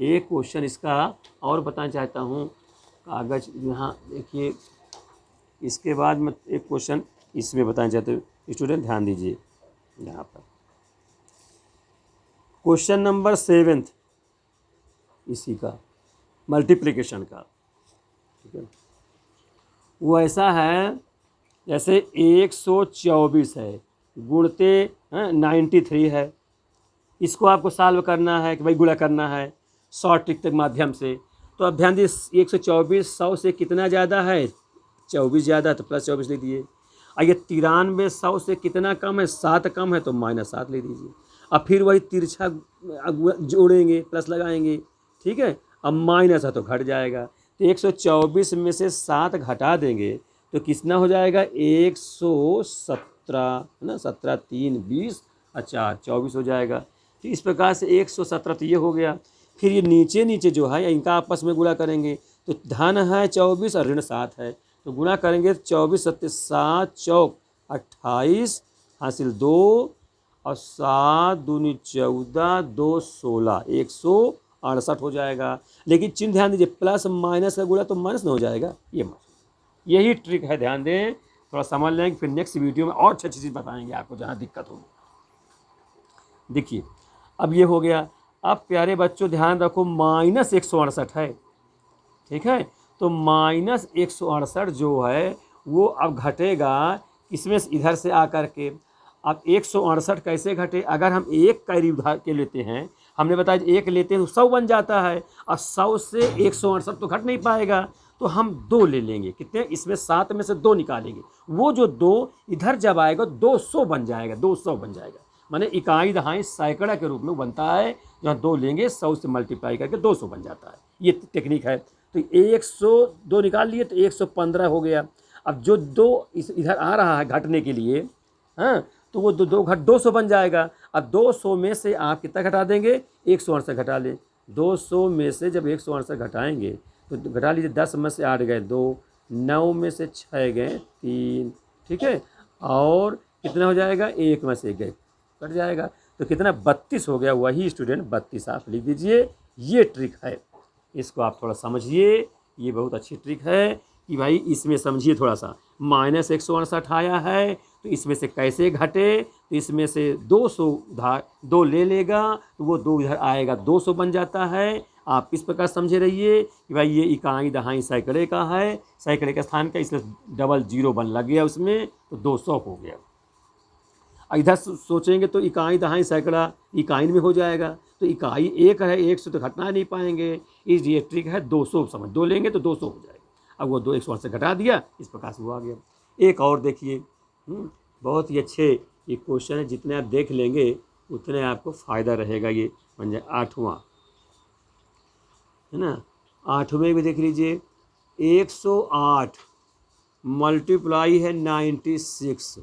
एक क्वेश्चन इसका और बताना चाहता हूँ। कागज यहाँ देखिए, इसके बाद मैं एक क्वेश्चन इसमें बताना चाहता हूँ, स्टूडेंट ध्यान दीजिए। यहाँ पर क्वेश्चन नंबर 7 इसी का मल्टीप्लिकेशन का, ठीक है। वो ऐसा है जैसे 124 है गुणते 93 है, इसको आपको सॉल्व करना है कि भाई गुणा करना है शॉर्ट ट्रिक के माध्यम से। तो अब ध्यान दीजिए, 124 100 से कितना ज़्यादा है? 24 ज़्यादा है तो +24 लिख दिए। और ये 93 100 से कितना कम है? 7 कम है तो -7 ले दीजिए। अब फिर वही तिरछा जोड़ेंगे, प्लस लगाएंगे, ठीक है। अब माइनस है तो घट जाएगा, तो 124 में से 7 घटा देंगे तो कितना हो जाएगा? 117, है ना, 17 3 20 अच्छा 24 हो जाएगा। तो इस प्रकार से 117 तो ये हो गया। फिर ये नीचे जो है इनका आपस में गुणा करेंगे, तो धन है 24 और ऋण 7 है, तो गुणा करेंगे 24 7 7 चौक 28 हासिल 2 और 7 दूनी 14 2 16 168 हो जाएगा। लेकिन चिन्ह ध्यान दीजिए, प्लस माइनस का गुणा तो माइनस में हो जाएगा, यही ट्रिक है, ध्यान दें, थोड़ा समझ लेंगे। फिर नेक्स्ट वीडियो में और अच्छी चीज़ बताएंगे आपको जहाँ दिक्कत होगी। देखिए अब ये हो गया। अब प्यारे बच्चों ध्यान रखो, -168 है, ठीक है। तो -168 जो है वो अब घटेगा इसमें इधर से आकर के। अब 168 कैसे घटे? अगर हम एक कैरी उधार के लेते हैं, हमने बताया एक लेते हैं तो 100 बन जाता है, और 100 से 168 तो घट नहीं पाएगा, तो हम 2 ले लेंगे। कितने? इसमें 7 में से 2 निकालेंगे, वो जो 2 इधर जब आएगा 200 बन जाएगा, 200 बन जाएगा, माने इकाई दहाई सैकड़ा के रूप में बनता है। जहाँ 2 लेंगे 100 से मल्टीप्लाई करके 200 बन जाता है, ये टेक्निक है। तो 102 निकाल लिए तो 115 हो गया। अब जो 2 इधर आ रहा है घटने के लिए, हाँ, तो वो दो घट 200 बन जाएगा। अब 200 में से आप कितना घटा देंगे, 168 घटा लें। 200 में से जब 168 घटाएंगे तो घटा लीजिए, 10 में से 8 गए 2, 9 में से 6 गए 3, ठीक है, और कितना हो जाएगा, 1 में से 1 गए, कट जाएगा, तो कितना 32 हो गया। वही स्टूडेंट 32 आप लिख दीजिए। ये ट्रिक है, इसको आप थोड़ा समझिए, ये बहुत अच्छी ट्रिक है कि भाई इसमें समझिए थोड़ा सा। -168 आया है तो इसमें से कैसे घटे, तो इसमें से 200 उधार 2 ले लेगा तो वो 2 इधर आएगा, 200 बन जाता है। आप इस प्रकार समझे रहिए कि भाई ये इकाई दहाई सैकड़े का है, सैकड़े का स्थान का, इसलिए डबल जीरो बन लग गया उसमें, तो 200 हो गया। इधर सोचेंगे तो इकाई दहाई सैकड़ा इकाई में हो जाएगा, तो इकाई 1 है, 1 से तो घटना नहीं पाएंगे, इसलिए ट्रिक है 200 समझ 2 लेंगे तो 200 हो जाएगा। अब वो 2 108 से घटा दिया, इस प्रकार से वो आ गया। एक और देखिए, बहुत ही अच्छे ये क्वेश्चन है, जितने आप देख लेंगे उतने आपको फ़ायदा रहेगा। ये बन जाए 8वां, है ना। 8वें भी देख लीजिए, 108 मल्टीप्लाई है 96,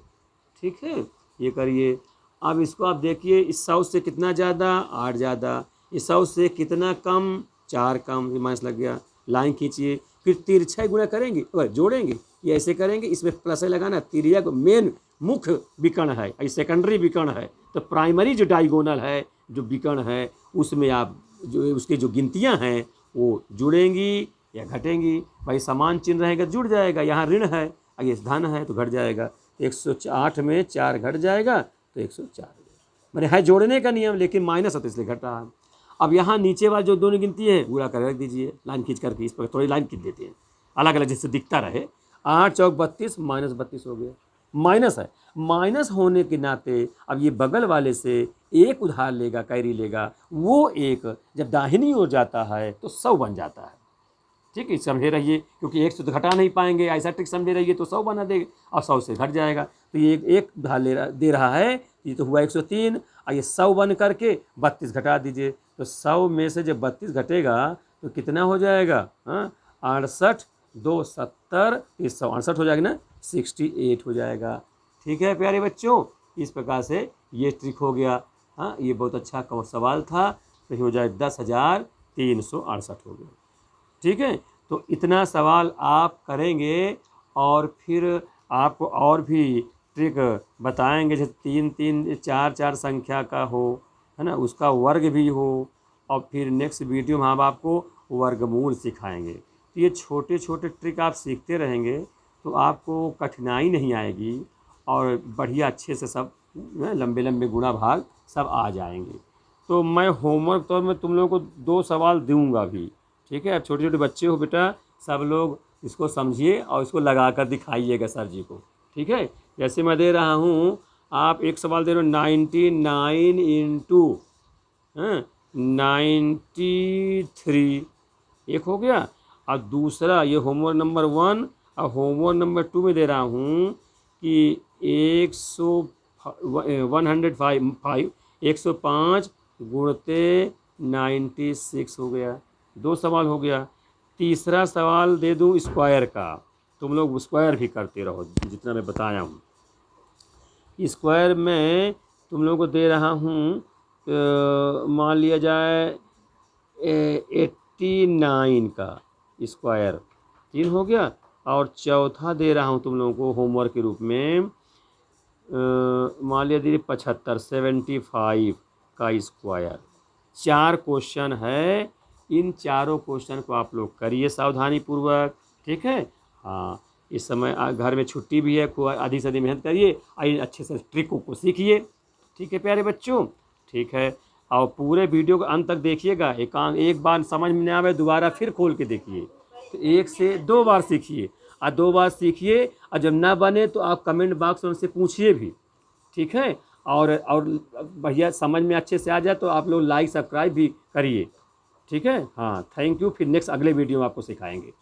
ठीक है, ये करिए। अब इसको आप देखिए, इस 100 से कितना ज़्यादा, 8 ज़्यादा, इस 100 से कितना कम, 4 कम, माइनस लग गया। लाइन खींचिए, फिर तिरछा गुणा करेंगे और जोड़ेंगे, ये ऐसे करेंगे, इसमें प्लस है लगाना। तिर्यक मेन मुख्य विकर्ण है, ये सेकेंडरी विकर्ण है, तो प्राइमरी जो डायगोनल है, जो विकर्ण है, उसमें आप जो उसके जो गिनतियां हैं वो जुड़ेंगी या घटेंगी। भाई समान चिन्ह रहेगा जुड़ जाएगा, यहाँ ऋण है, ये धन है तो घट जाएगा। 108 में 4 घट जाएगा तो 104 हो जाएगा। मैंने है जोड़ने का नियम, लेकिन माइनस है तो इसलिए घटा है। अब यहाँ नीचे वाला जो दोनों गिनती है पूरा कर रख दीजिए, लाइन खींच करके, इस पर थोड़ी लाइन खींच देते हैं अलग अलग जिससे दिखता रहे। 8 चौक 32, -32 हो गया। माइनस है, माइनस होने के नाते अब ये बगल वाले से एक उधार लेगा, कैरी लेगा, वो एक जब दाहिनी ओर जाता है तो 100 बन जाता है। ठीक है, समझे रहिए, क्योंकि 1 से तो घटा नहीं पाएंगे, ऐसा ट्रिक समझे रहिए तो 100 बना देगा और 100 से घट जाएगा। तो ये एक उधार दे रहा है, ये तो हुआ 103, और ये 100 बन करके 32 घटा दीजिए, तो 100 में से जब 32 घटेगा तो कितना हो जाएगा, 68, 2 70, 168 हो जाएगा ना, 68 हो जाएगा। ठीक है प्यारे बच्चों, इस प्रकार से ये ट्रिक हो गया। हाँ, ये बहुत अच्छा सवाल था, तो हो जाए 10,368 हो गया। ठीक है, तो इतना सवाल आप करेंगे और फिर आपको और भी ट्रिक बताएंगे, जैसे 3 3 4 4 संख्या का हो, है ना, उसका वर्ग भी हो, और फिर नेक्स्ट वीडियो में हम आपको वर्गमूल सिखाएंगे। तो ये छोटे छोटे ट्रिक आप सीखते रहेंगे तो आपको कठिनाई नहीं आएगी और बढ़िया अच्छे से सब लंबे लंबे गुणा भाग सब आ जाएंगे। तो मैं होमवर्क तौर में तुम लोगों को 2 सवाल दूंगा भी। ठीक है, अब छोटे छोटे बच्चे हो बेटा, सब लोग इसको समझिए और इसको लगा कर दिखाइएगा सर जी को। ठीक है, जैसे मैं दे रहा हूँ, आप एक सवाल दे रहे हो 99 इंटू 93, एक हो गया। और दूसरा ये होमवर्क नंबर 1 और होमवर्क नंबर 2 में दे रहा हूँ कि 105 गुणते 96 हो गया। 2 सवाल हो गया। तीसरा सवाल दे दूँ स्क्वायर का, तुम लोग स्क्वायर भी करते रहो जितना मैं बताया हूँ। स्क्वायर में तुम लोगों को दे रहा हूँ, मान लिया जाए 89 का स्क्वायर, 3 हो गया। और चौथा दे रहा हूँ तुम लोगों को होमवर्क के रूप में, मान लिया दीजिए 75 का स्क्वायर। 4 क्वेश्चन है, इन चारों क्वेश्चन को आप लोग करिए सावधानी पूर्वक। ठीक है, हाँ, इस समय घर में छुट्टी भी है, खूब आधी से आधी मेहनत करिए और अच्छे से ट्रिकों को सीखिए। ठीक है प्यारे बच्चों, ठीक है, और पूरे वीडियो को अंत तक देखिएगा। एक बार समझ में नहीं आवे दोबारा फिर खोल के देखिए, तो 1 से 2 बार सीखिए, और 2 बार सीखिए, और जब ना बने तो आप कमेंट बॉक्स में उनसे पूछिए भी। ठीक है, और भैया समझ में अच्छे से आ जाए तो आप लोग लाइक सब्सक्राइब भी करिए। ठीक है, हाँ, थैंक यू। फिर नेक्स्ट अगले वीडियो में आपको सिखाएंगे।